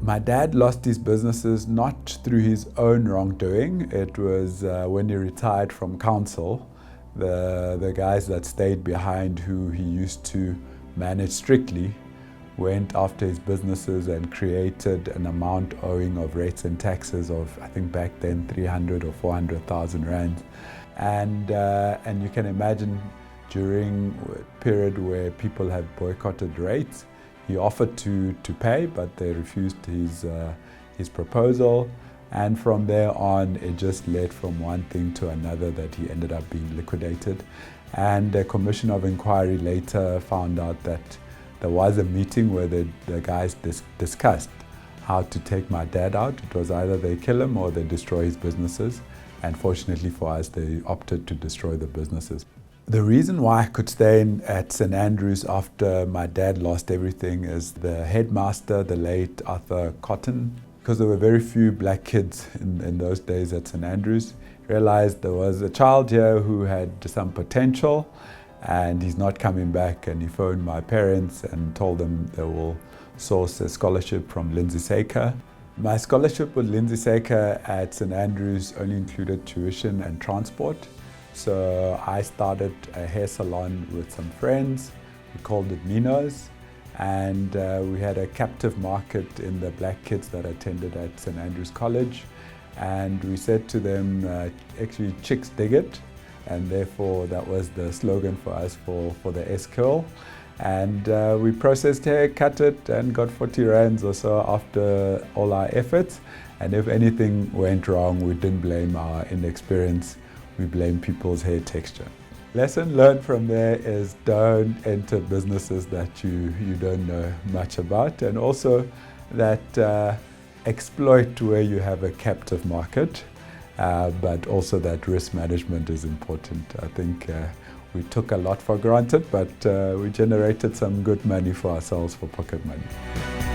My dad lost his businesses not through his own wrongdoing. It was when he retired from council. The guys that stayed behind, who he used to manage strictly, went after his businesses and created an amount owing of rates and taxes of, I think back then, 300 or 400,000 rand. And you can imagine, during a period where people had boycotted rates, he offered to pay, but they refused his proposal. And from there on, it just led from one thing to another that he ended up being liquidated. And a commission of inquiry later found out that there was a meeting where the guys discussed how to take my dad out. It was either they kill him or they destroy his businesses. And fortunately for us, they opted to destroy the businesses. The reason why I could stay at St. Andrews after my dad lost everything is the headmaster, the late Arthur Cotton, because there were very few black kids in those days at St. Andrews, realized there was a child here who had some potential and he's not coming back, and he phoned my parents and told them they will source a scholarship from Lindsay Saker. My scholarship with Lindsay Saker at St. Andrews only included tuition and transport. So I started a hair salon with some friends. We called it Nino's, and we had a captive market in the black kids that attended at St. Andrews College. And we said to them, actually, chicks dig it. And therefore, that was the slogan for us for the S-curl. And we processed hair, cut it, and got 40 rands or so after all our efforts. And if anything went wrong, we didn't blame our inexperience. We blame people's hair texture. Lesson learned from there is don't enter businesses that you don't know much about, and also that exploit where you have a captive market, but also that risk management is important. I think we took a lot for granted, but we generated some good money for ourselves for pocket money.